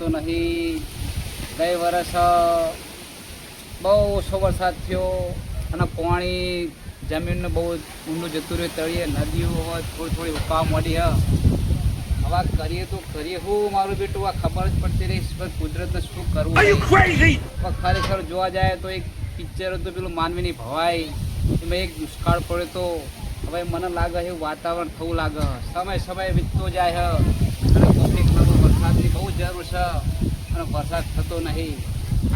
થતો નહીં. ગઈ વર્ષ બહુ ઓછો વરસાદ થયો અને પાણી જમીનને બહુ ઊંડું જતું રહ્યું. તળિયે નદીઓ હોય થોડી થોડી ઉકાવા માંડી હવે કરીએ તો કરીએ હું મારું બેટું આ ખબર જ પડતી રહી પણ કુદરતને શું કરવું. ખરેખર જોવા જાય તો એક પિક્ચર હતું પેલું માનવીની ભવાઈ, એમાં એક દુષ્કાળ પડ્યો તો હવે મને લાગે એવું વાતાવરણ થવું લાગે. સમય વીતતો જાય અને પબ્લિકને વરસાદની બહુ જરૂર છે અને વરસાદ થતો નહીં.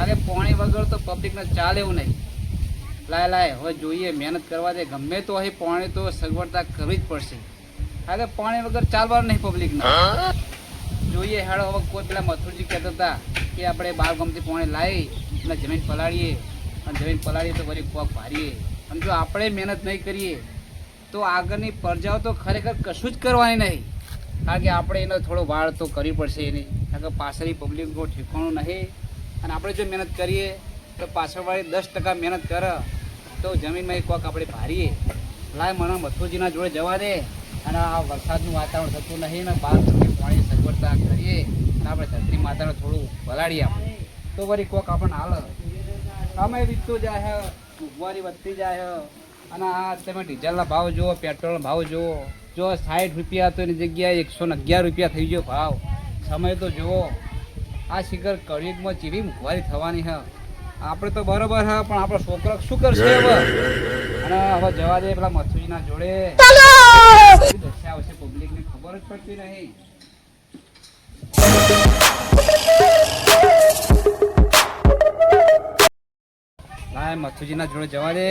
અરે પાણી વગર તો પબ્લિકને ચાલે એવું નહીં. લાય હવે જોઈએ, મહેનત કરવા દે. ગમે તો અહીં પાણી તો સગવડતા કરવી જ પડશે. અરે પાણી વગર ચાલવાનું નહીં પબ્લિકને. જોઈએ હેડો હવે. કોઈ પેલા મથુરજી કહેતા હતા કે આપણે બાર ગામથી પાણી લાવી અને જમીન પલાળીએ અને જમીન પલાળીએ તો વળી કોક ભારીએ. અને જો આપણે મહેનત નહીં કરીએ તો આગળની પ્રજાઓ તો ખરેખર કશું જ કરવાની નહીં. કારણ કે આપણે એનો થોડો વાળ તો કરવી પડશે એની. કારણ કે પાછળની પબ્લિકનું ઠેકાણું નહીં. અને આપણે જો મહેનત કરીએ તો પાછળવાળી 10% મહેનત કરે તો જમીનમાં કોક આપણે ભારીએ. લાય મને મથુરજીના જોડે જવા દે અને આ વરસાદનું વાતાવરણ થતું નહીં ને બહાર પાણી સગવડતા કરીએ અને આપણે ધરતી માતાને થોડું પલાળીએ આપણે તો વળી કોક આપણને હાલ. સમય વીતતો જાય, મોંઘવારી વધતી જાય અને આ તમે ડીઝલના ભાવ જુઓ, પેટ્રોલના ભાવ જુઓ. જો 60 રૂપિયા તો એની જગ્યાએ 111 રૂપિયા થઈ ગયો ભાવ. સમય તો જુઓ. આ શિખર કળિયુગમાં જેવી મોંઘવારી થવાની છે. આપણે તો બરોબર છે પણ આપણો છોકરો શું કરશે હવે? અને હવે જવા દે પેલા મથુજીના જોડે. દશા આવશે પબ્લિકને ખબર જ પડતી નહીં. લાય મથુજીના જોડે જવા દે.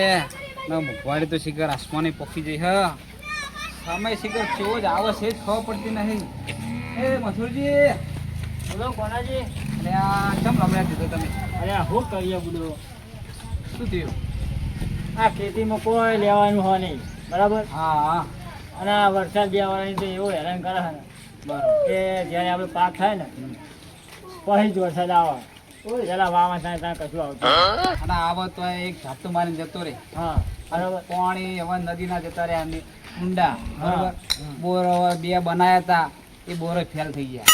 મોંઘવારી તો શિખર આસમાને પોખી જઈ. સમય શિખર કેવો જ આવે છે જ ખબર પડતી નહીં. એ મથુરજી બોલો કોનાજી. અરે આ કેમ રમ્યા દીધો તમે? અરે શું કરીએ બધું? શું થયું? આ ખેતીમાં કોઈ લેવાનું હોય નહીં, બરાબર? હા અને આ વરસાદ બેવાની તો એવું હેરાન કરે છે ને બરાબર કે જ્યારે આપણે પાક થાય ને પછી જ વરસાદ આવે. પેલા વાવા થાય ત્યાં કશું આવતું. અને આવો તો એક ઝાપટું મારીને જતો રહે. હા બરાબર. પાણી હવે નદીના જતા રહ્યા એમની ઊંડા. બરાબર. બોર હવે 2 બનાયા હતા એ બોરો ફેલ થઈ ગયા.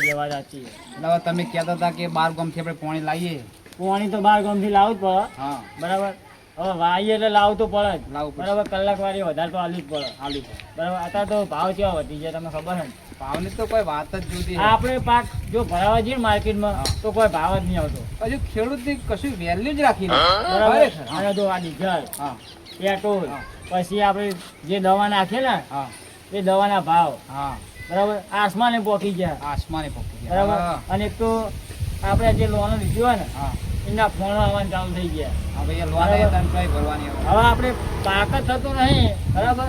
જવા સાચી. એટલે હવે તમે કહેતા હતા કે 12 ગામથી આપણે પાણી લાવીએ. પાણી તો 12 ગામથી લાવવું જ પડે. હા બરાબર. હવે વાઈએ એટલે લાવવું તો પડે જ. લાવવું પડે. બરાબર. કલાક વાળી વધારે તો આલવી જ પડે. આલુ પર બરાબર. અત્યારે તો ભાવ કેવા વધી ગયા તમને ખબર છે ને? ભાવની તો કોઈ વાત જ જોતી. આપણે પાક જો ભરાવા જઈએ માર્કેટમાં તો કોઈ ભાવ જ નહીં આવતો. હજુ ખેડૂતની કશું વેલ્યુ જ રાખી બરાબર. અને જો આ ડીઝલ, હા પેટ્રોલ, હા. પછી આપણે જે દવા નાખીએ ને હા એ દવાના ભાવ હા બરાબર આસમાને પહોંચી ગયા. આસમાને પકી ગયા. બરાબર. હા અને એક તો આપણે જે લોન લીધી હોય ને હા એના ફોન આવવાનું ચાલુ થઈ ગયા. હા ભાઈ લોન આવ્યા કઈ ભરવાની હવે. હવે આપણે પાક જ થતો નહીં, બરાબર,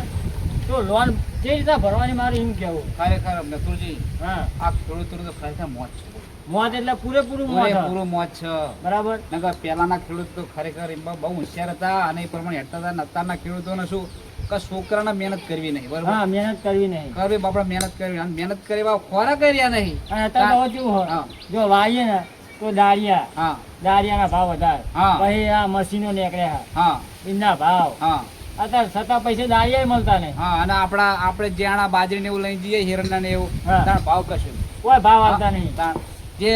તો લોન જે રીતે ભરવાની મારે એમ કહેવું. ખરેખર નથુરજી હા આ ખેડૂતોનું તો ખરેખર મોજ છે. મોત એટલે પૂરેપૂરું મોત. પૂરો મોજ છે. બરાબર. નકર પહેલાના ખેડૂત તો ખરેખર એમાં બહુ હોશિયાર હતા અને એ પ્રમાણે હેઠતા હતા. અત્યારના ખેડૂતોને શું કે છોકરાને મહેનત કરવી નહીં. બરાબર. હા મહેનત કરવી નહીં. કરવી બાપડા મહેનત કરવી અને મહેનત કરી ખોરાક કર્યા નહીં. અને અત્યારે તો કેવું હોય, હા. જો વાઈએ ને તો દાળિયા હા દાળિયાના ભાવ વધારે. હા. પછી આ મશીનો નીકળ્યા હા એમના ભાવ. હા અત્યારે છતાં પૈસે દાળિયા મળતા નહીં. હા અને આપણે જ્યાં બાજરી ને એવું લઈ જઈએ હિરણના ને એવું હા. તાણ ભાવ કશું કોઈ ભાવ આવતા નહીં. તાણ જે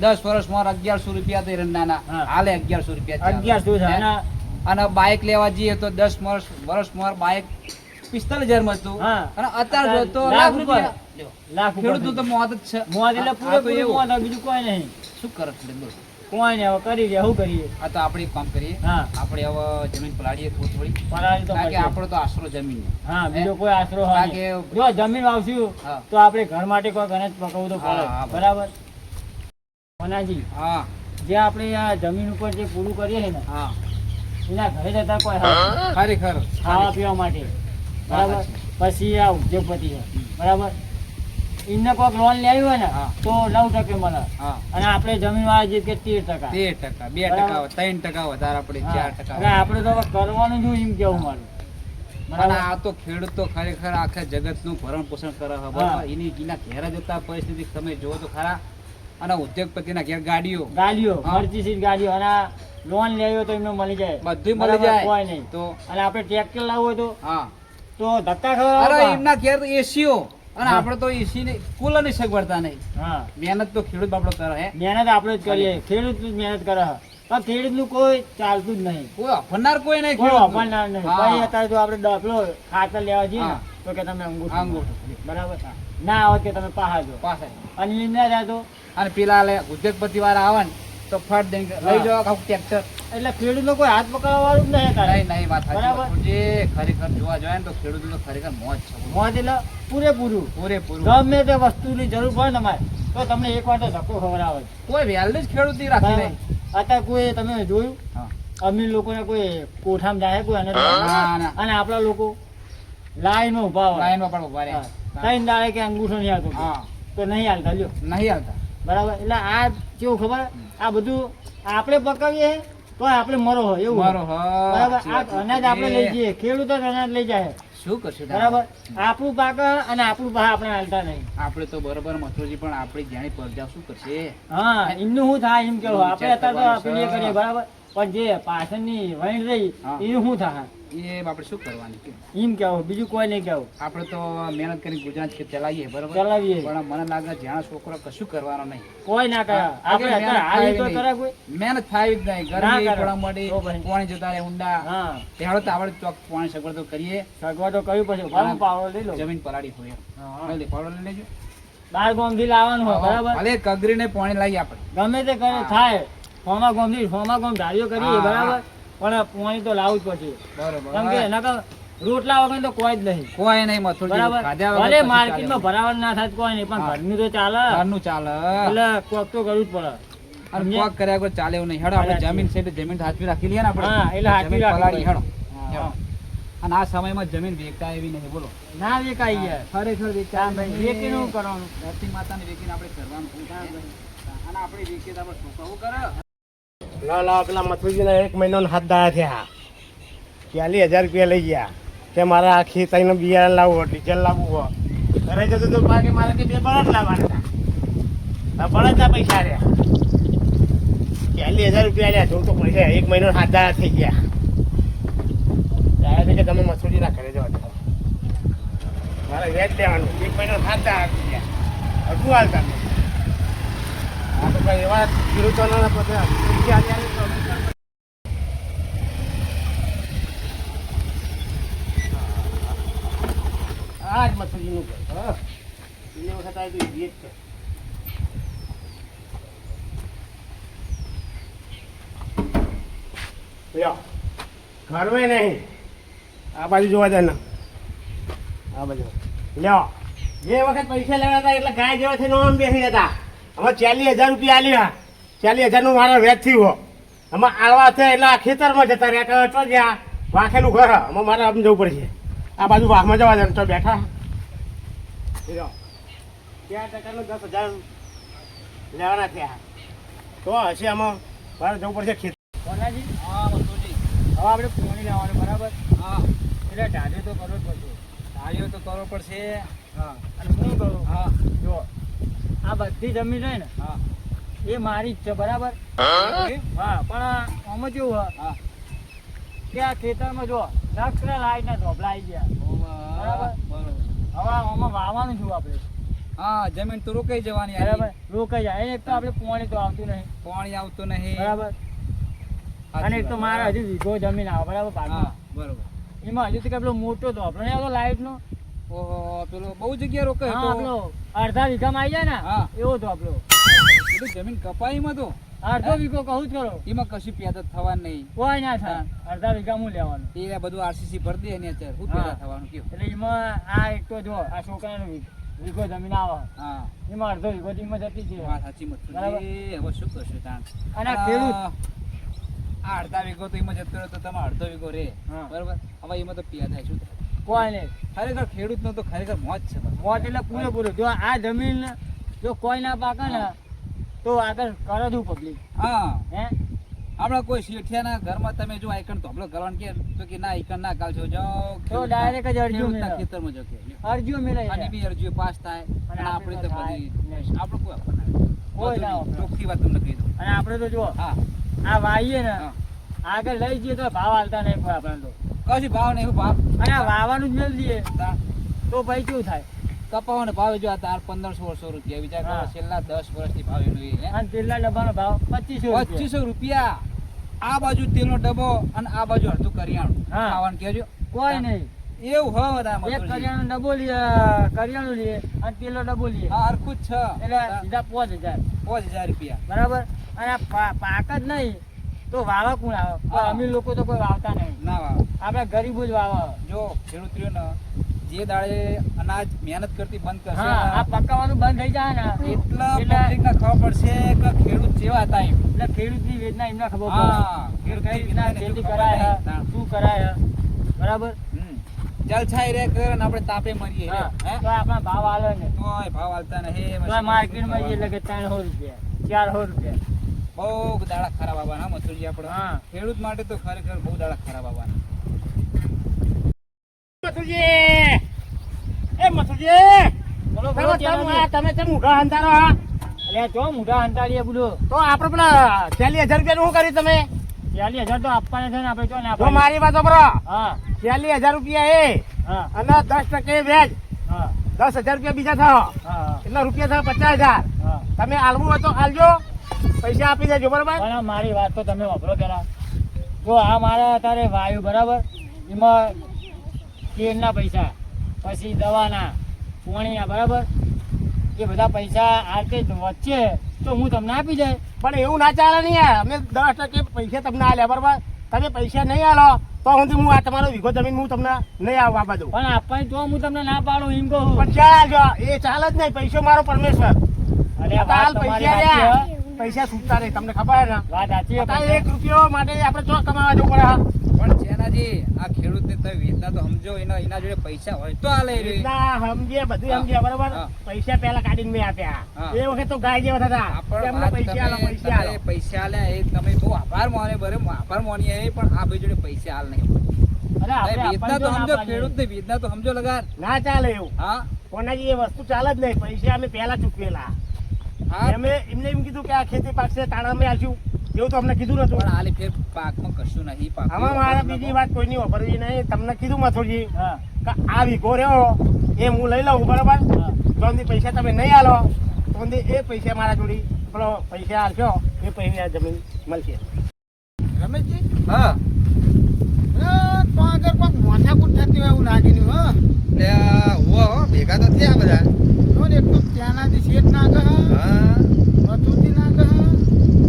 10 વર્ષમાં 1100 રૂપિયા હતા હિરણના હા. હાલે 1100 રૂપિયા 1100 છે. હે? અને અને બાઇક લેવા જઈએ તો 10 વર્ષમાં બાઇક 45,000 માં હતું. હા. અને અત્યારે જો તો લાખ લાખ રૂપિયા. રૂપિયા. લાખ ખેડૂતો તો મોત જ છે. મોત એટલે આ તો પૂરેપૂરું એવું. મોત, બીજું કોઈ નહીં. શું કરે ખેડૂત? કોઈ નહીં. હવે કરી રહ્યા શું કરીએ? આ તો આપણે એક કામ કરીએ. હા. આપણે હવે જમીન પલાળીએ થોડી પરાળી તો કારણ કે કરશે. આપણો તો આશરો જમીન હા બીજો કોઈ આશરો હોય કારણ નહીં. કે- જો જમીન વાવશું હા. તો આપણે ઘર માટે કોઈ ગણેશ પકવવું તો પડે. હા, હા, બરાબર. કોનાજી, હા જે આપણે આ જમીન ઉપર જે પૂરું કરીએ છે ને હા એના ઘરે જતા કોઈ હા ખરેખર ખાવા પીવા માટે. બરાબર. પછી આ ઉદ્યોગપતિ છે. બરાબર. એમને કોઈક લોન લેવી હોય ને હા. તો 9% મળે. હા અને આપણે જમીન વાળા જે કે 13%. 13%, 2%, 3% વધારે આપણે હા. 4%. એટલે આપણે તો હવે કરવાનું શું એમ કેવું મારું. અને બરાબર. આ તો ખેડૂત તો ખરેખર આખા જગતનું ભરણ પોષણ કરે છે. બરાબર. હા. એના ઘેર જતા પરિસ્થિતિ તમે જોવો તો ખરા. અને ઉદ્યોગપતિના ઘેર ગાડીઓ ગાડીઓ, હા. મર્ચીસીટ ગાડીઓ, અને આ લોન લેવી હોય તો એમને મળી જાય. બધું મળી બરાબર, જાય કોઈ નહીં. તો અને આપણે ટ્રેક્ટર લાવવું હોય હા તો ધક્કા અરે ખવડાવવા. એમના ઘેર તો એસીઓ અને આપણે તો એસી ની કુલરની સગવડતા નહીં. હા મહેનત તો ખેડૂત બાપડો કરે હે. મહેનત આપણે જ કરીએ, ખેડૂત જ મહેનત કરે છે. પણ ખેડૂતનું કોઈ ચાલતું જ નહીં, કોઈ અફરનાર કોઈ નહીં કોઈ ખેડૂતનું. અપમાન નહીં. હા. પછી અત્યારે તો આપણે ડફલો ખાતર લેવા જઈએ ને હા. તો કે તમે અંગૂઠો અંગૂઠો. બરાબર, ના આવે કે તમે પહાડ જો, પાસે. અને એ ના જાય તો અને પેલા ઉદ્યોગપતિ વાળા આવે ને તો ફટ દઈને લઈ હા. જાઓ આખું ટ્રેક્ટર. એટલે ખેડૂતનો કોઈ હાથ પકડવા વાળું જ નહીં તારે. નહીં નહીં વાત સાચી. બરાબર. મથુરજી, ખરેખર જોવા જાય ને તો ખેડૂતનું તો ખરેખર મોજ છે. મોજ એટલે પૂરેપૂરું. પૂરેપૂરું. ગમે તે વસ્તુની જરૂર પડે ને તમારે તો તમને એક વાર તો ધક્કો ખવડાવે છે. કોઈ વેલ્યુ જ ખેડૂત ની રાખી બરાબર. નહીં. અત્યારે કોઈ તમે જોયું હા. અમીર લોકોને કોઈ કોઠામાં જાય કોઈ અને ના, ના. અને આપણા લોકો લાઈનમાં ઉભા હોય. લાઈનમાં પણ ઉભા રહે. હા. ત્રણ દાડે કે અંગૂઠો નહીં આવતો હા. તો નહીં હાલતા લ્યો. નહીં આવતા. બરાબર. એટલે આ કેવું ખબર, આ બધું આપણે પકાવીએ તો આપણે મરો હોય એવું. મારો બરાબર. હા. આ અનાજ આપણે લઈ જઈએ, ખેડૂતો જ અનાજ લઈ જાય. શું કરશું તારે? બરાબર. આપણું પાક અને આપણું પાક આપણે હાલતા નહીં. આપણે તો બરોબર મથુરજી પણ આપણી જાણી પ્રજા શું કરશે? હા, એમનું શું થાય એમ કેવું. આપણે વિચાર અત્યારે તો કરવાનો પેલી છે. કરીએ બરાબર, પણ જે પાછળની વહીણ રહી હા. એનું શું થાય એ આપણે શું કરવાનું કે? એમ કેવું, બીજું કોઈ નહીં કેવું. આપણે તો મહેનત કરી ગુજરાત કે ચલાવીએ બરોબર. ચલાવીએ. પણ મને લાગે જ્યાં છોકરો કશું કરવાનો નહીં. કોઈ ના કરે. આપણે અત્યારે હાલ તો કરે કોઈ. મહેનત થાય જ નહીં. ના ગરમી કરે. પડવા માંડી, તો પછી. પાણી જતા રહે ઊંડા. હા, તેહાડો તો આપણે ચોક પાણી સગવડ તો કરીએ. સગવડ તો કરવી પડશે. ભાવ પાવડો લઈ લો. જમીન પલાળી હોય. હા. લઈ લે, પાવડો લઈ લેજો. બાર ગામથી લાવવાનું હોય બરાબર. ભલે કગરીને પાણી લાવીએ આપણે. ગમે તે કરે હા. થાય. હોમા ગામ ધારીઓ કરીએ હા. બરાબર, પણ પાણી તો લાવવું જ પડશે. બરોબર. કેમ કે એના કારણે રોટલા વગર તો કોઈ જ નહીં. કોઈ નહીં મથુરજી. બરાબર. ખાધા વગર ભલે કશું માર્કેટમાં ચાલે ભરાવાનું ના થાય તો કોઈ નહીં, પણ હા. ઘરનું તો ચાલે. નહીં. ઘરનું ચાલે. એટલે કોક તો કરવું જ પડે. અને સમજ્યા? કોક કર્યા વગર ચાલે એવું નહીં. હેડો આપણે સાચી. જમીન છે એટલે જમીન હાથવી રાખી લઈએ ને આપણે. હા, એટલે હાચવી જમીન રાખવી પલાળી, પડે. હેડો. હા. અને આ સમયમાં જમીન વેચતા એવી નહીં બોલો. ના વેકાઈ ગયા. ખરેખર વેચતા વેચીને શું કરવાનું? ધરતી માતાને વેચીને આપણે કરવાનું શું છે? અને આપણે વેચીએ તો આપણે છોકરાઓ કરે. લાવ પેલા મથુરજીને 1 મહિનો હાથ દાયા થયા, 40,000 રૂપિયા લઈ ગયા. કે મારે આખી તઈને બિયારણ લાવવું, ડીઝલ લાવવું હોય. ઘરે જતો તો પાકે મારે કે 2 બળદ લાવવાના હતા. બળદના પૈસા રહ્યા 40,000 રૂપિયા લ્યા. જોઉં તો પૈસા 1 મહિનો હાથ દાયા થઈ ગયા. ત્યારે કે તમે મથુરજીના ઘરે જવા દો, મારે વેચ લેવાનું. 1 મહિનો હાથ દાયા થઈ ગયા. હજુ હાલતા નહીં. આ તો ભાઈ એવા ખેડૂતોના પોતે આ જ મથુરજીનું ઘર. હા, એ વખત આવી તો એ જ છે. લ્યો, ઘરમાં નહીં, આ બાજુ જોવા જાય ને, આ બાજુ લ્યો. જે વખત પૈસા લેવા હતા એટલે ગાય જેવા થઈને આમ બેસી જતા. આમાં 40,000 રૂપિયા આલ્યા. 40,000 નું મારા વેચ થયું. આમાં આળવા થયા એટલે આ ખેતરમાં જતા રહ્યા. તો જ્યાં વાંખેલું ઘર આમાં મારે આમ જવું પડશે. આ બાજુ વાઘમાં જવા દે તો બેઠા. લ્યો, 10% 10,000 લેવાના થયા. તો હશે આમાં મારે જવું પડશે ખેતર. કોનાજી? હા મથુરજી. હવે આપણે પાણી લાવવાનું બરાબર, હા. એટલે ઢાઢે તો કરવો જ પડશે. ધાર્યો તો કરવો પડશે. હા, અને હું કરું, હા. જો આ બધી જમીન રહે ને હા. એ મારી જ છે બરાબર. હા, પણ આમાં કેવું હોય હા. કે આ ખેતરમાં જો નક્ષર લાઈટના ધોબલા આવી ગયા. બરાબર. બરોબર. હવે આમાં વાવવાનું છું આપણે હા, જમીન તો રોકાઈ જવાની. બરાબર. રોકાઈ જાય. એક તો આપણે પાણી તો આવતું નહીં પાણી આવતું નહીં. બરાબર. સાચી અને એક તો વાત. મારે હજુ વીઘો જમીન આવે બરાબર હા, પાકમાં. બરોબર. એમાં હજુ તો કે પેલો મોટો ધોબલો નહીં આવતો લાઈટનો. ઓહો, પેલો બહુ જગ્યા રોકાય હા, તો. પેલો અડધા વીઘામાં આવી જાય ને હા. એવો ધોબલો. પેલી જમીન કપાઈમાં તો અડધો વીઘો કહું જ કરો, એમાં કશું પેદા થવાનું નહીં. કોઈ ના થાય. અડધા વીઘામાં લેવાનું. એ બધું આરસીસી ભરી દે એની અત્યારે શું હા. પેદા થવાનું કયો? એટલે એમાં આ એક તો જો આ છોકરાનો વીઘો જમીન આવે હા, એમાં અડધો વીઘો તો એમાં જતી જ છે. વાત સાચી મત. બરાબર. હવે શું કરશું તાણ? અને આ ખેડૂત આ અડધા વીઘો તો એમાં જતો રહ્યો તો તમે અડધો વીઘો રે. હા. બરાબર. હવે એમાં તો પેદા શું થાય? કોઈ નહીં. ખરેખર ખેડૂતનો તો ખરેખર મોજ છે બધું. મોટ એટલે પૂરેપૂરું. જો આ જમીન જો કોઈ ના પાકે ને તો આગળ કરે જ પબ્લિક. હા, હે આપણા કોઈ શેઠિયાના ઘરમાં તમે જો આઈકણ ધોબલો કરવાનું કે તો કે ના આઈકણ ના કાલ છો જાઓ તો direct જ અરજીઓ ખેડૂતના મેળવે. ખેતરમાં જો કે અરજીઓ મેળે અને બી અરજીઓ પાસ થાય અને આપણે તો થાય બધી નહીં. આપણું કોઈ અપનાવે. કોઈ ના બધું અપનાવે. ચોખ્ખી વાત તમને કહી દઉં. અને આપણે તો જો હા, આ વાવીએ ને હા. આગળ લઈ જઈએ તો ભાવ હાલતા નહીં કોઈ આપણે તો. કશું ભાવ નહીં, શું ભાવ? અને આ વાવવાનું જ મેળ દઈએ તા- તો ભાઈ કેવું થાય? કપાવાનો ભાવ જો આ તાર 1500 રૂપિયા વિચાર કરો હા. છેલ્લા 10 વર્ષથી ભાવ એનો એ હે અને તેલના ડબ્બાનો ભાવ 2500 2500 રૂપિયા આ બાજુ તેલનો ડબ્બો અને આ બાજુ અડધું કરિયાણું હા. ખાવાનું કહેજો કોઈ નહીં એવું હોય એક કરિયાણું ડબ્બો લઈએ કરિયાણું લઈએ અને તેલનો ડબ્બો લઈએ હા હરખું જ છે એટલે સીધા 5000 5000 રૂપિયા બરાબર અને આ પાક જ નહીં તો વાવા કોણ આવે પણ હા. અમીર લોકો તો કોઈ વાવતા નહીં ના વાવ આપણે ગરીબો જ વાવે જો ખેડૂત રહ્યો ને જે દાડે અનાજ મહેનત કરતી બંધ કરશે હા આ ને, પકાવવાનું બંધ થઈ જાય ને એટલા એટલે પબ્લિકને ખબર પડશે કે ખેડૂત જેવા હતા એમ. એટલે ખેડૂતની વેદના એમને ખબર હા, પડે કે કઈ ખેડૂતની રીતના વેદનાને ખેતી ખબર કરાય નહીં. હે, શું કરાય હે. બરાબર હમ. જલછાઈ રે કરે ને આપણે તાપે મરીએ હા હે? તો આપણા ભાવ આવે ને તોય ભાવ હાલતા ને હે તો માર્કેટમાં જઈએ એટલે કે 300 રૂપિયા 400 રૂપિયા બહુ દાડા ખરાબ આવવાના મથુરજી આપણે હા. ખેડૂત માટે તો ખરેખર બહુ દાડા ખરાબ આવવાના મથુરજી એ મથુરજી બોલો તમે બોલો ચમ ત્યાંના આ તમે ચમ ઊંઘા હંતારો હા એટલે જો મોઢા હંતાડીએ બોલો તો આપણે પેલા 40000 રૂપિયા શું કર્યું તમે 40000 તો આપવાના છે ને આપણે જો ને જો આપણે મારી વાતો કરો હા 40000 રૂપિયા એ હા અને 10% વ્યાજ હા 10000 રૂપિયા બીજા થાવ હા એટલા રૂપિયા થાય 50000 હા તમે આલવું હોય તો આલજો પૈસા આપી દેજો બરાબર પણ મારી વાત તો તમે વાપરો પેલા જો આ મારા અત્યારે વાયુ બરાબર એમાં તેલના પૈસા પછી દવાના પાણીના બરાબર એ બધા પૈસા આતે વચ્ચે તો હું તમને આપી જાય પણ એવું ના ચાલે નહીં યાર અમે 10% પૈસા તમને આલ્યા બરાબર તમે પૈસા નહીં આલો તો હું આ તમારો વીઘો જમીન હું તમને નહીં આવવા બધું પણ આપવાની તો હું તમને ના પાડું એમ કહું પણ ચાલજો એ ચાલે જ નહીં પૈસો મારો પરમેશ્વર અરે આ હાલ વાત તમારી પૈસા સાચી રહ્યા હે. પૈસા છૂટતા નહીં તમને ખબર હે ને વાત સાચી હે, અત્યારે પણ 1 રૂપિયો માટે આપણે ચો કમાવા જવું પડે હા પણ જેનાજી આ ખેડૂતને તમે વેદના તો સમજો એના જોડે પૈસા હોય તો આ લઈ રહ્યો એટલા સમજે બધું હા. સમજે બરાબર હા. પૈસા પહેલા કાઢીને મેં આપ્યા હા. એ વખત તો ગાય જેવા થતા આપણ એમને વાત પૈસા આલો તમે- પૈસા આલો તમે પૈસા આલ્યા એ તમે બહુ આભાર માને બરાબર આભાર માનીએ એ પણ આ ભાઈ જોડે પૈસા હાલ નહીં અરે આપણે વેદના તો આપવાની સમજો ના પાડીએ. ખેડૂત ની વેદના તો સમજો લગાર ના ચાલે એવું હા કોનાજી એ વસ્તુ ચાલે જ નહીં પૈસા અમે પહેલા ચૂકવેલા હા અમે એમને એમ કીધું કે આ ખેતી પાકશે તાણા અમે આલશું એવું તો અમને કીધું નતું પણ આલી ફેર પાકમાં કશું નહીં પાક આમાં મારે બીજી વાત કોઈની વાપરવી નહીં તમને કીધું મથુરજી હા કે આ વીઘો રહ્યો એ હું લઈ લઉં બરાબર હા તો અંદર પૈસા તમે નહીં આલો તો અંદર એ પૈસા મારા જોડી પેલો પૈસા આલશો એ પૈસા જમીન મળશે રમેશજી હા તો આગળ કોઈક માથાકૂટ થતી હોય એવું લાગેલું હા એટલે હો ભેગા તો થયા બધા જો ને એક તો ત્યાંનાથી શેઠ ના કહે હા મથુરજી ના કહે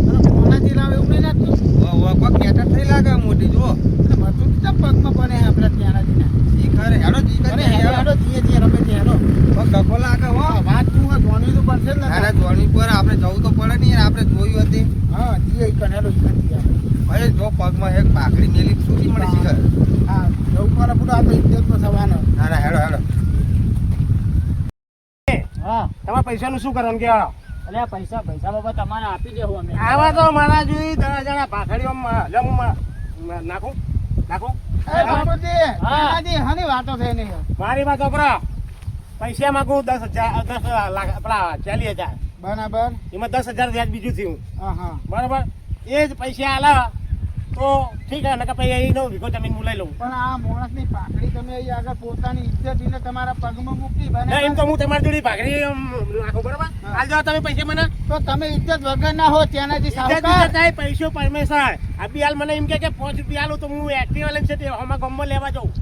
અને મોનાજી લાવે એવું નહીં લાગતું હો કોક કેટર થઈ લાગે મોટી જુઓ અને મથુરજી તો પગમાં બને આપણા ત્યાંનાજીના ઈ ખરે હેડો જી અરે હેડો હેડો જીએ જીએ રમેશજી હેડો ડખો લાગે હો હા, વાત તું હા જોવાની તો પડશે જ તારા ને જોણી પર આપણે જવું તો પડે નહીં આપણે જોયું હતી હા જીએ ઈકન હેડો ઈકન જીએ ભાઈ જો પગમાં એક પાકડી મેલી છૂટી મળે શીખર હા જવું પડે પૂરો આ તો ઇજ્જતનો સવાલ હે. ના હેડો હેડો હા તમારે પૈસાનું શું કરવાનું કે અરે આ પૈસા પૈસા બાબા તમારે આપી દેવું અમે આવા તો મારા જોઈ 10 જણા ભાખડીઓ નાખું નાખું એ મથુરજી હા. ત્યાંનાજી હાની વાતો થઈ નહીં મારી વાત વાપરો પૈસા માંગુ 10,000 10 લાખ પેલા 40,000 બરાબર એમાં 10,000 વ્યાજ બીજું થયું હા હા બરાબર એ જ પૈસા આલા તો ઠીક હે નકર પછી એનો વીઘો જમીન હું લઈ લઉં પણ આ માણસની પાઘડી તમે અહીં આગળ પોતાની ઇજ્જત એને તમારા પગમાં મૂકી ના બને એમ તો હું તમારી જોડે ભાખડી નાખું બરાબર હા. હાલ જાઓ તમે પૈસા મને તો તમે ઇજ્જત વગર ના હો ત્યાંનાથી ઇજ્જત સાવકાર ઇજ્જત થાય પૈસો પરમેશ્વર આ બી હાલ મને એમ કે 5 રૂપિયા આલું તો હું એક્ટિવા લઈને છે આમાં ગામમાં લેવા જાઉં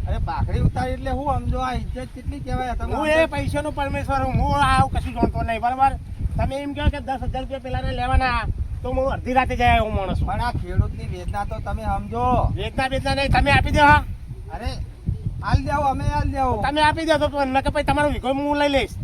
અરે પાઘડી ઉતારી એટલે હું સમજો આ ઇજ્જત કેટલી કહેવાય હું એ પૈસાનો પરમેશ્વર હું આવું કશું જાણતો નહીં બરાબર તમે એમ કહો કે 10,000 રૂપિયા પેલાને લેવાના તો હું અડધી રાતે જાય હું માણસ પણ આ ખેડૂતની વેદના તો તમે સમજો વેચના બેચના નહીં તમે આપી દો હા અરે હાલ જાઓ અમે હાલ જાઓ તમે આપી દો તો નકર પછી તમારો વીઘો હું લઈ લઈશ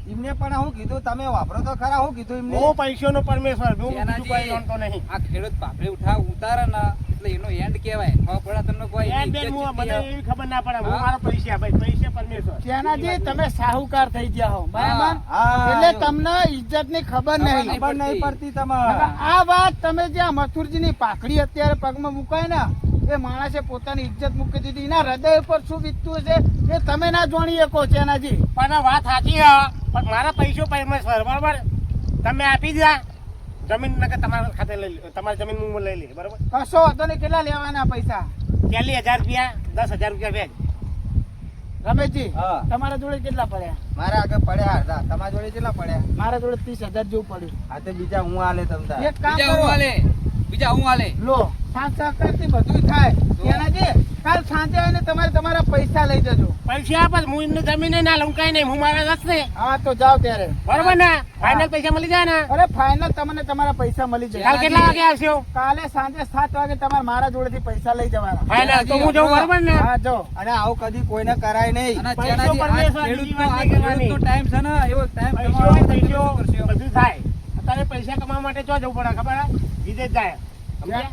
એમને પણ હું કીધું તમે વાપરો તો ખરા હું કીધું એમને હું પૈસાનો પરમેશ્વર હું બીજું એનાજી કોઈ જાણતો નહીં આ ખેડૂત પાપડી ઉતારે ને એટલે એનો એન્ડ કહેવાય ખબર પડે તમને કોઈ યાર એની બેન ઇજ્જત હું કેટલી મને હોય. એવી ખબર ના પડે હું હા. મારો પૈસા ભાઈ પૈસા પરમેશ્વર ત્યાંનાજી તમે સાહુકાર થઈ ગયા હો બરાબર હા, એટલે એવું. તમને ઇજ્જત ની ખબર નહીં ખબર નહીં પડતી તમારે આ વાત તમે જે આ મથુરજી ની પાઘડી અત્યારે પગમાં મુકાય ને એ માણસે પોતાની ઇજ્જત મૂકી દીધી એના હૃદય ઉપર શું વીતતું છે એ તમે ના જાણી શકો ત્યાંનાજી પણ આ વાત સાચી હે પણ મારા પૈસો પરમેશ્વર બરાબર તમે આપી દે જમીન નકર તમારા ખાતે લઈ લે તમારી જમીન હું લઈ લે બરાબર કશો હતો ને કેટલા લેવાના પૈસા 40,000 રૂપિયા 10,000 રૂપિયા વ્યાજ રમેશજી હા. તમારા જોડે કેટલા પડ્યા? મારા આગળ પડ્યા હતા, તમારા જોડે કેટલા પડ્યા? મારા જોડે 30,000 જેવું પડ્યું. આ તો બીજા હું આલે તમતા. એક કામ બીજા હું કરો, હાલે બીજા હું હાલે લો સાત સહકારથી બધું થાય. એનાજી કાલ સાંજે આવીને તમારે તમારા પૈસા લઈ જજો. પૈસા આપે હું એમને જમીને ના લઉં કઈ નહીં, હું મારા રસ્તે. હા તો જાઓ ત્યારે. બરોબર ને? ફાઇનલ પૈસા મળી જાય ને? અરે ફાઇનલ તમને તમારા પૈસા મળી કાલ જાય. કેટલા વાગે આવશો? કાલે સાંજે 7 વાગે તમારે મારા જોડેથી પૈસા લઈ જવાના. ફાઇનલ તો હું જાઉં, બરોબર ને? હા જો. અને આવું કદી કોઈને કરાય નહીં. અને પૈસો જેનાથી આ પરમેશ્વર, ખેડૂતનો બીજી વાત નહીં આ ખેડૂતનો ટાઈમ છે ને એવો ટાઈમ પૈસો તમારો હોય, તમે પૈસો શું કરશો? બધું થાય. અત્યારે પૈસા કમાવા માટે ચો જવું પડે ખબર હે? વિદેશ જાય. સમજ્યા?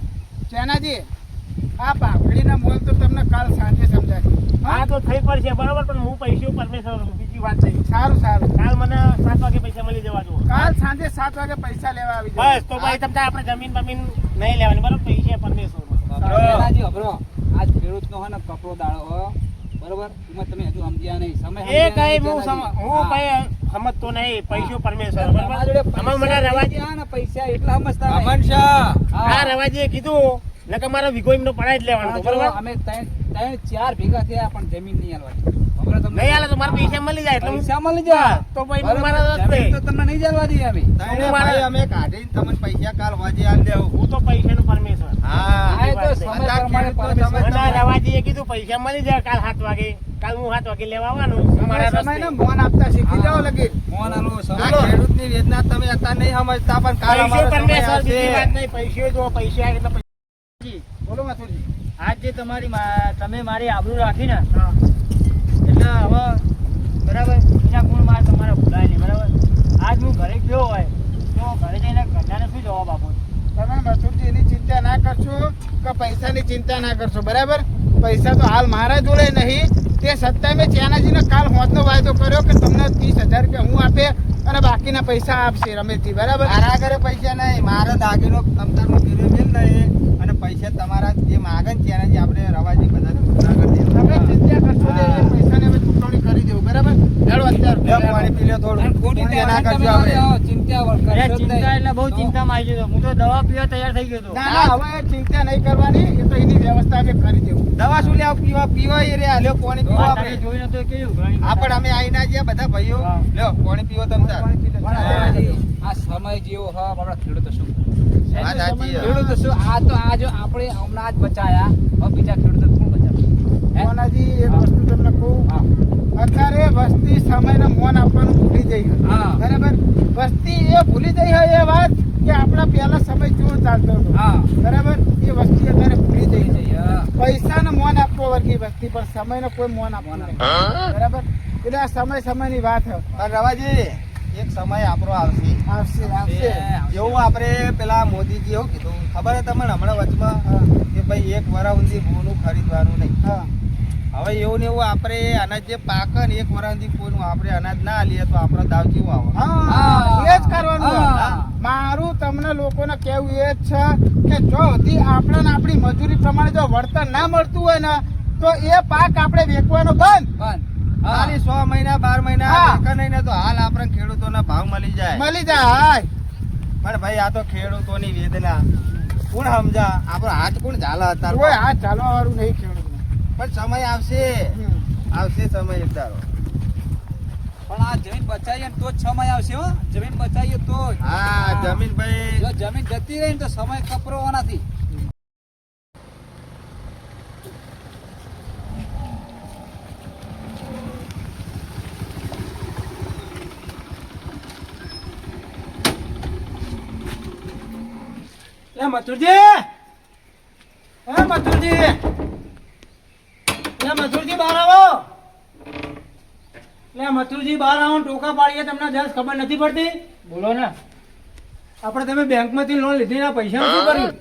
ચેનાજી આ પાઘડીના મોલ તો તમને કાલ સાંજે સમજાય. હા તો થઈ પડશે બરોબર, પણ હું પૈસો પરમેશ્વર બીજી વાત છે. સારું સારું. કાલ મને 7 વાગે પૈસા મળી જવા દો. કાલ સાંજે 7 વાગે પૈસા લેવા આવી જાઓ. બસ તો ભાઈ તમને આપણે જમીન બમીન નહીં લેવાની, બરોબર? પૈસા પરમેશ્વર. એનાજી અભરો આ ખેડૂતનો હે ને કપડો દાડો હો બરોબર એમાં તમે હજુ સમજ્યા નહીં સમય એ સમજ્યા કઈ નહીં, હું જેનાથી. હું હા. કઈ સમજતો નહીં. પૈસો પરમેશ્વર, તમારા જોડે બરોબર? આમાં મને પૈસા રવાજી ગયા ને પૈસા એટલા સમજતા નહીં. અમન શાહ હા. આ રવાજીએ કીધું નકે મારો વિગો એમનો પડાઈ જ લેવાનો હા, હતો, જો બરોબર? અમે ત્રણ ચાર ભેગા થયા પણ જમીન નહીં આલવાની ખબર તમને? નહીં હાલે તો મારા પૈસા મળી જાય એટલે હું પૈસા મળી જાય તો ભાઈ હું બરોબર? મારા રસ્તે. જમીન તો તમને નહીં ચાલવા દઈએ અમે હું મારા- અમે કાઢીને તમને પૈસા કાલ વાજે આલ દેવું. હું તો પૈસાનું પરમેશ્વર. હા, એ તો વાત છે. સમય અત્યારે પ્રમાણે ખેડૂત તો પરમેશ્વર અને રવાજીએ કીધું પૈસા મળી જાય કાલ 7 વાગે. કાલ હું 7 વાગે લેવા આવવાનું હું મારા રસ્તે. સમયને મોન આપતા શીખી જાઓ લગી. મોન આલો આ સમય ખેડૂતની વેદના તમે અત્યારે નહીં સમજતા, પણ કાલ પૈસો અમારો સમય પરમેશ્વર, બીજી વાત આવશે. નહીં. પૈસો જો પૈસા આવે એટલે પૈસા. બોલો મથુરજી. આજ જે તમે મારી આબરૂ રાખી ને હા. એટલે હવે બરાબર એના ગુણ મારે તમારે ભૂલાય નહીં, બરાબર? આજ હું ઘરે ગયો હોય તો ઘરે જઈને ઘરનાને શું જવાબ આપો? તમે મથુરજી એની ચિંતા ના કરશો કે પૈસાની ચિંતા ના કરશો, બરાબર? પૈસા તો હાલ મારા જોડે નહીં. તે સત્તાએ મેં ચેનાજીને કાલ હોતનો વાયદો કર્યો કે તમને 30,000 રૂપિયા હું આપે અને બાકીના પૈસા આપશે રમેશજી, બરાબર? મારા ઘરે પૈસા નહીં, મારો દાગીનો તમતારનો ગીરો મેલ નહીં, અને પૈસા તમારા જે માગે ને ત્યાંના જે આપણે રવાજી બધા પૂરા કરી દેવા. તમે ચિંતા કરશો ને એ પૈસાને અમે ચૂકવણી કરી દેવું, બરાબર? ચાલો લ્યો, અત્યારે પાણી પી લો થોડું. અને ખોટી ચિંતા ના ટેન્શન કરજો તમે આપણે. આવો, ચિંતા કરશો અરે જ નહીં. ચિંતા એટલે બહુ ચિંતામાં આવી ગયો. હું તો દવા પીવા તૈયાર થઈ ગયો હતો. ના ના હવે ચિંતા નહીં કરવાની, એ તો એની વ્યવસ્થા અમે કરી દેવું. દવા શું લેવા પીવા એ રે લ્યો પાણી પીવો આ આપણે. તારે જોઈને તો કેવું ઘણી આ પણ અમે આવીને ગયા બધા ભાઈઓ. હા. લ્યો પાણી પીવો તમતાર. આ સમય જેવો હા આપણા ખેડૂતો શું વાત સાચી છે. ખેડૂતો શું આ તો આ જો આપણે હમણાં જ બચાયા હવે બીજા ખેડૂતો કોણ બચાવે હે? મોનાજી એક વસ્તુ તમને કહું, હા. અત્યારે વસ્તી સમયને મોન આપવાનું ભૂલી જઈ છે. હા. બરાબર? વસ્તી એ ભૂલી જઈ હોય એ વાત કે આપણા પહેલા સમય કેવો ચાલતો હતો, હા બરાબર? એ વસ્તી અત્યારે ભૂલી જઈ છે. હા. પૈસાને મોન આપવો વર્ગી વસ્તી, પણ સમયને કોઈ મોન આપવું નહીં, બરાબર? એટલે આ સમયની વાત છે. પણ રવાજી એક સમય આપણો આવશે. આવશે આવશે. એવું આપણે પેલા મોદીજી એવું કીધું ખબર હે તમને હમણાં વચમાં હા. કે ભાઈ 1 વર્ષ સુધી ભૂનું ખરીદવાનું નહીં. હા. હવે એવું ને એવું આપણે અનાજ જે પાકે ને 1 વર્ષ સુધી કોઈનું આપણે અનાજ ના લઈએ તો આપણો દાવ કેવો આવે? હા, એ જ કરવાનું છે. હા. મારું તમને લોકોને કેવું એ જ છે કે જો હજી આપણને આપણી મજૂરી પ્રમાણે જો વળતર ના મળતું હોય ને તો એ પાક આપણે વેચવાનો બંધ. બંધ હા. ખાલી 6 મહિના 12 મહિના હા. વેચે નહીં ને તો હાલ આપણે ખેડૂતોને ભાવ મળી જાય. મળી જાય. પણ ભાઈ આ તો ખેડૂતોની વેદના કોણ સમજા? આપણો હાથ કોણ ઝાલા હતા? કોઈ હાથ ચાલવા વાળું નહીં ખેડૂતને. પણ સમય આવશે, આવશે સમય એક દાડો. પણ આ જમીન બચાવીએ ને તો જ સમય આવશે હો જમીન બચાવીએ તો જ. હા જમીન ભાઈ જો જમીન જતી રહી ને તો સમય કપરવાનાથી એ મથુરજી, એ મથુરજી, એ મથુરજી બહાર આવો. એટલે મથુરજી બહાર આવો, ટોકા પાડીએ તમને જસ ખબર નથી પડતી? બોલો ને, આપણે તમે બેંકમાંથી લોન લીધી ના પૈસા શું કર્યું?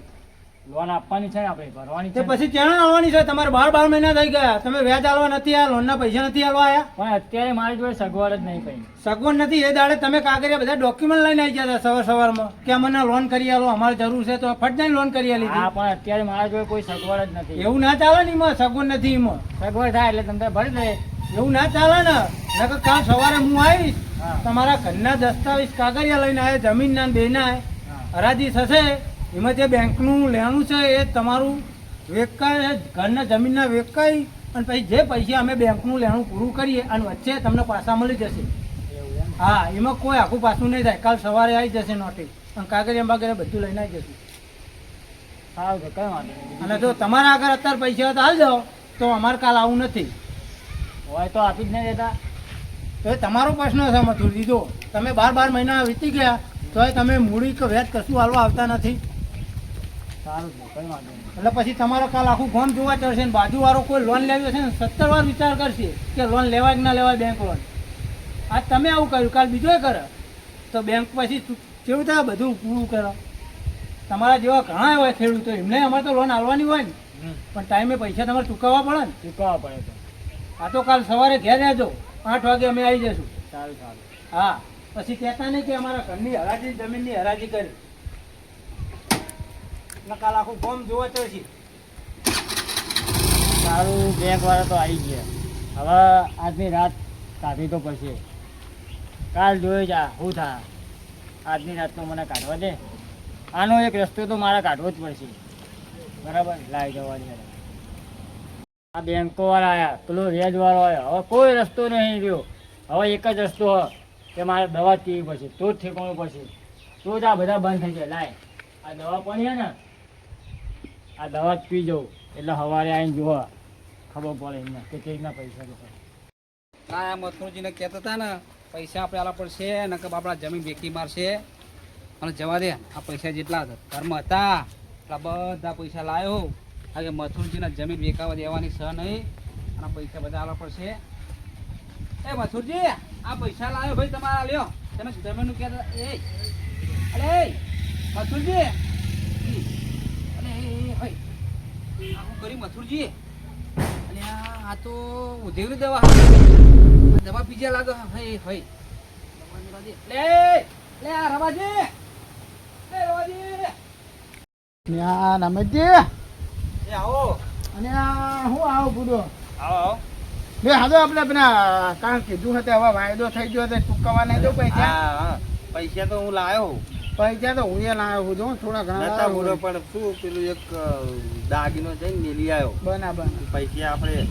લોન આપવાની છે ને આપણે ભરવાની તે છે ને. પછી ચેનલ આવવાની છે તમારે 12 મહિના થઈ ગયા, તમે વ્યાજ આલવા નથી આયા, લોનના પૈસા નથી આલવા આયા. પણ અત્યારે મારી જોડે સગવડ જ નહીં કઈ. સગવડ નથી એ દાડે તમે કાગળિયા બધા ડોક્યુમેન્ટ લઈને આવી ગયા હતા સવારમાં કે અમને લોન કરી આલો, અમારે જરૂર છે તો ફટ દઈને લોન કરી આલી હા હતી. પણ અત્યારે મારા જોડે કોઈ સગવડ જ નથી. એવું ના ચાલે ને એમાં, સગવડ નથી એમાં. સગવડ થાય એટલે તમને ભરી દે. એવું ના ચાલે ને. નકર કાલ સવારે હું આવીશ, હા. તમારા ઘરના દસ્તાવેજ કાગળિયા લઈને આવે, જમીનના ને બેના હરાજી થશે, એમાં જે બેંકનું લેણું છે એ તમારું વેચાય, ઘરના જમીનના વેચાય અને પછી જે પૈસા અમે બેંકનું લેણું પૂરું કરીએ અને વચ્ચે તમને પાછા મળી જશે. હા, એમાં કોઈ આખું પાછું નહીં થાય. કાલ સવારે આવી જશે નોટિસ અને કાગળિયા બાગળિયા બધું લઈને આવી જશે. સારું તો કઈ વાંધો નહીં. અને જો તમારા આગળ અત્યારે પૈસા હોય તો હાલ જાઓ, તો અમારે કાલ આવું નથી. હોય તો આપી જ નહીં દેતા. તો એ તમારો પ્રશ્ન છે મથુરજી. જો તમે 12 મહિના વીતી ગયા તોય તમે મૂડી કે વ્યાજ કશું હાલવા આવતા નથી. સારું છે, કઈ વાંધો નહીં. એટલે પછી તમારો કાલ આખું ગામ જોવા ચડશે ને બાજુવાળો કોઈ લોન લેવી હશે ને 17 વાર વિચાર કરશે કે લોન લેવાય કે ના લેવાય બેંક લોન. આજ તમે આવું કર્યું, કાલ બીજોય કરે તો બેંક પછી કેવું થાય બધું પૂરું કરો. તમારા જેવા ઘણા હોય ખેડૂતો, એમને અમારે તો લોન આલવાની હોય ને, પણ ટાઈમે પૈસા તમારે ચૂકવવા પડે ને. ચૂકવવા પડે તો. આ તો કાલ સવારે ઘેર રહેજો, 8 વાગે અમે આવી જઈશું. સારું સારું. હા, પછી કહેતા નહીં કે અમારા ઘરની હરાજી જમીનની હરાજી કરી. એટલે કાલ આખું ફોર્મ જોવા ચડશે. સારું, બેંક વાળા તો આવી ગયા. હવે આજની રાત કાઢવી તો પડશે. કાલ જોઈ જા શું થાય. આજની રાતનો મને કાઢવા દે. આનો એક રસ્તો તો મારે કાઢવો જ પડશે. બરાબર, લાવી જવાની. આ બેંકો વાળા આવ્યા, પેલો રેજ વાળો આવ્યો. હવે કોઈ રસ્તો નહીં રહ્યો. હવે એક જ રસ્તો હોય કે મારે દવા જ પીવી પડશે, તો જ ઠેકાણું પડશે, તો જ આ બધા બંધ થઈ જાય. લાય આ દવા પણ છે ને, આ દવા જ પી જવું એટલે સવારે આવીને જોવા ખબર પડે એમને કે કેવી રીતના પૈસા દેખાય. ના, મથુરજીને કહેતા હતા ને પૈસા આપણે આલા પડશે ને કે આપણા જમીન વેકી મારશે. અને જવા દે, આ પૈસા જેટલા ઘરમાં હતા એટલા બધા પૈસા લાવ્યો. કારણ કે મથુરજીના જમીન વેકાવા દેવાની સહ નહીં, અને પૈસા બધા આલા પડશે. એ મથુરજી, આ પૈસા લાવ્યો ભાઈ તમારા લ્યો. તમે જમીનનું કહેતા અરે મથુરજી, અરે ભાઈ આ શું કર્યું મથુરજી? અને આ તો ઉધેવરી દવા, દવા પીજે લાગો. હઈ હઈ લે લે આ રવાજી, લે રવાજી, ત્યાં રમેશજી, એ આવો અને આ હું આવું બુડો આવો બે હાજો આપણે પેલા કારણ કીધું હતું હવે વાયદો થઈ ગયો તો ચૂકવવા નહીં દો પૈસા. પૈસા તો હું લાવ્યો પૈસા તો હું એ લાવ્યો છું, જો થોડા ઘણા નતા લાવ્યો બોલો, છું. પણ શું પેલું એક દાગીનો જઈને મેલી આવ્યો. બરાબર. પૈસા આપણે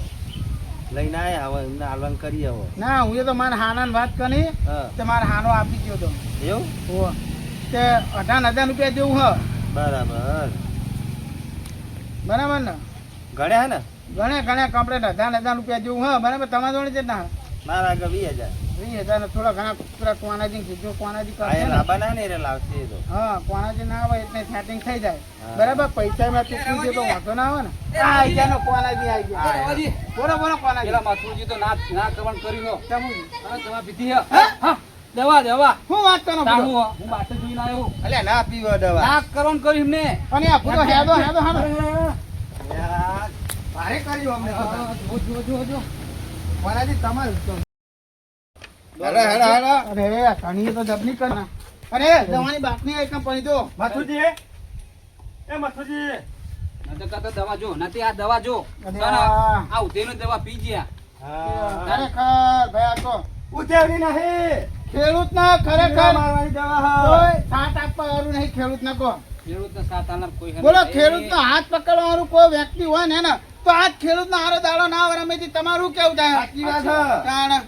લઈને આવ્યા, હવે એમને આલન કરીએ હવે. ના હું એ તો મારા હાનાને વાત કરી હા, તે મારા હાનો આપી ગયો તો એવું? હો તે 18,000 રૂપિયા જેવું હ. બરાબર. બરાબર ને ઘણે હે ને? ઘણે કમ્પ્લેટ 18,000 રૂપિયા જેવું હ. બરાબર, તમારા જોડે છે ના મારા આગળ 20,000. 20,000 ને થોડા ઘણા પેલા કોનાજી કીધું, કોનાજી આ કરશે એ ને. લાંબા ને એને લાવશે એ તો. હા, કોનાજી ના આવે એટલે સેટિંગ થઈ જાય. હા. બરાબર, પૈસા માં ચૂકવી દે તો વાંધો ના આવે ને. આ આઈ ગયા ને કોનાજી આવી એ ગયા. રવાજી, બોલો બોલો કોનાજી. પેલા મથુરજી તો ના ના કરવાનું કર્યું હો. ચમુજી. અને દવા પીધી હે. હા, દવા દવા શું વાત કરો તા બુડો? હું બાટે જોઈને આવ્યો. અલ્યા ના પીવો દવા. ના કરવાનું કર્યું એમને. અને આ બુડો હેદો હેદો હાલો. યાર, ભારે કર્યું અમને તો. જો કોનાજી તમારું તો. હેડો, હેડો, હેડો. અરે ઘણી તો જબની કર. અરે દવાની બાટલી આઈટમ પડી દો. મથુરજી, એ મથુરજી, નતો કરતા દવા જો, નથી આ દવા જો. અરે ચાલો, આ. આ ઉધેવની દવા પી ગયા. ખરેખર ભાઈ આ તો ઉતેવરી નહીં, ખેડૂત ના ખરેખર મારવાની દવા હા. કોઈ સાથ આપવા વાળું નહીં ખેડૂત ને કહો. ખેડૂતને સાથ આલનાર કોઈ હે બોલો નહીં. ખેડૂત નો હાથ પકડવા વાળું કોઈ વ્યક્તિ હોય ને તો આજ ખેડૂત નો હારો દાડો ના આવે. રમેશજી તમારું કેવું થાય? સાચી વાત છે. કારણ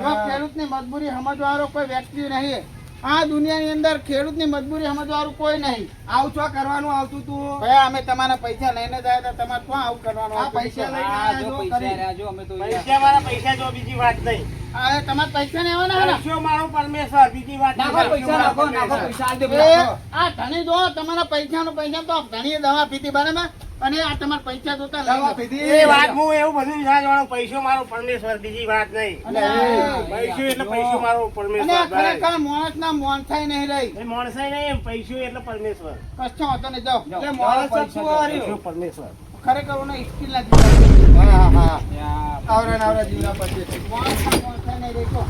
જો ખેડૂત ની મજબૂરી સમજવા વાળો કોઈ વ્યક્તિ નહીં. આ દુનિયાની અંદર ખેડૂત ની મજબૂરી સમજવા વાળું કોઈ નહીં. આવું છો કરવાનું આવતું તું. ભાઈ અમે તમારા પૈસા લઈને જાય તો તમારે શું આવું કરવાનું? આ પૈસા લઈને આ જો જો પૈસા કરી. રહ્યા જો અમે તો પૈસા વાળા પૈસા જો, બીજી વાત નહીં. આ તમારે પૈસા નહીં આવવાના ને? પૈસો મારો પરમેશ્વર, બીજી વાત નહીં. નાખો પૈસા, નાખો નાખો પૈસા આલ દે એ પેલા. આ ધણી જો તમારા પૈસા તો ધણીએ દવા પીધી બરાબર, અને આ તમારા પૈસા જોતા દવા એ વાત હું એવું બધું જાણવાનું. પૈસો મારો પરમેશ્વર, બીજી વાત નહીં. પૈસો એટલે પૈસો મારો અને પરમેશ્વર. ખરેખર માણસ ના મોનસાઈ નહીં રહી. એ માણસાઈ નહીં, પૈસો એટલે પરમેશ્વર. કશો હતો ને જાઓ. જાઓ. એટલે માણસ જ પૈસા શું જાઓ. હાર્યું? પૈસો પરમેશ્વર. ખરેખર ઓનો સ્કિલ ના જીવન. હા, હા. ત્યાં આવરા ને આવરા જીવના પછી માણસ ના મોનસાઈ નહીં રહી તો.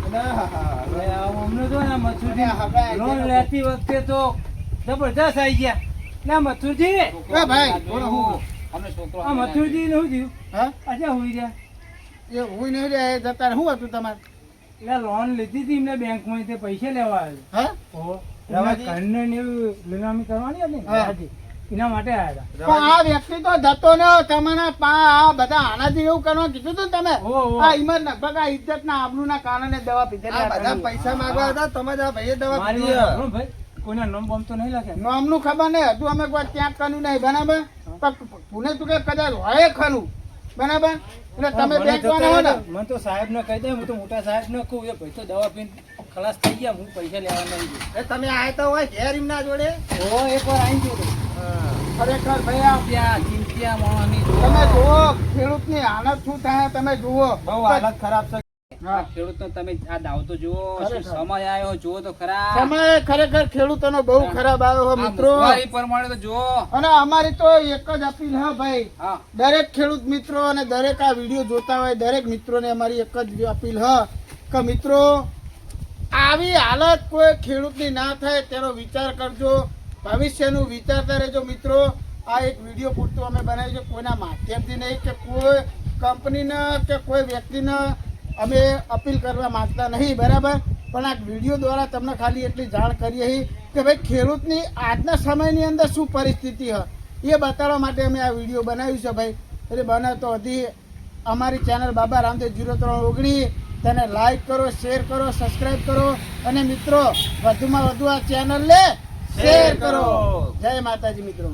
હવે આ અમને જો ને મથુરજી અરે હવે લોન લેતી વખતે તો જબરજસ્ત આવી ગયા. ના મથુરજી, એ ભાઈ, બોલો હું. અમને છોકરો આ મથુરજી નું શું થયું? હા અચ્છા હોઈ રહ્યા. એ હું નહીં રહ્યા જતા રહે. શું હતું તમારે? એટલે લોન લીધી હતી એમને બેંકમાં, તે પૈસા લેવા આવ્યા. હા ઓહો. રવાજી? એમના ઘરને ને એવું લીલામી કરવાની હતી ને હા. હાજી. એના માટે આવ્યા પણ આ વ્યક્તિ તો જતો ને તમને આ બધા આનાથી એવું કરવા કીધું હતું ને તમે હતા ઓહો. આ ઈમર લગભગ આ ઇજ્જત ના આબરૂ ના કારણે દવા આ બધા પીધેલી પૈસા માંગવા હતા તમે જ આ ભાઈએ દવા મારી પીધી વાત સાંભળો ભાઈ, કોઈના નામ બોમ તો નહીં લખે નામનું ખબર નહીં હજુ અમે કોઈ ત્યાં કર્યું નહીં બરાબર પણ પુણે તું કે કદાચ હોય ખરું બરાબર એટલે તમે બેંક વાળા હો ને મને તો સાહેબ ને કહી દે, હું તો મોટા સાહેબ ને કહું એ ભાઈ તો દવા પીને ખલાસ થઈ ગયા, હું પૈસા લેવા નહીં ગયો. એ તમે આયા તો હોય ઘેર એમના જોડે ઓ એકવાર આવી ગયો ખરેખર ભાઈ આ ત્યાં ચિંત્યા મોહની તમે જુઓ ખેડૂતની હાલત શું થાય તમે જુઓ બહુ હાલત ખરાબ છે. આ ખેડૂતનો તમે આ દાવતો જુઓ, શું ખરેખર. સમય આવ્યો જુઓ તો ખરા. સમય ખરેખર ખેડૂતોનો બહુ ખરાબ આવ્યો હોય આ મિત્રો મોંઘવારી પ્રમાણે તો જુઓ. અને અમારી તો એક જ અપીલ હા ભાઈ હા દરેક ખેડૂત મિત્રો અને દરેક આ વિડીયો જોતા હોય દરેક મિત્રોને અમારી એક જ અપીલ હ કે મિત્રો આવી હાલત કોઈ ખેડૂતની ના થાય તેનો વિચાર કરજો, ભવિષ્યનું વિચારતા રહેજો મિત્રો. આ એક વિડીયો પૂરતો અમે બનાવ્યું છે, કોઈના માધ્યમથી નહીં કે કોઈ કંપનીને કે કોઈ વ્યક્તિને અમે અપીલ કરવા માંગતા નહીં બરાબર, પણ આ વિડીયો દ્વારા તમને ખાલી એટલી જાણ કરીએ છીએ કે ભાઈ ખેડૂતની આજના સમયની અંદર શું પરિસ્થિતિ હ એ બતાવવા માટે અમે આ વિડીયો બનાવ્યું છે ભાઈ. એટલે બને તો હજી અમારી ચેનલ બાબા રામદેવ 0319 તેને લાઈક કરો, શેર કરો, સબસ્ક્રાઈબ કરો અને મિત્રો વધુમાં વધુ આ ચેનલને શેર કરો. જય માતાજી મિત્રો.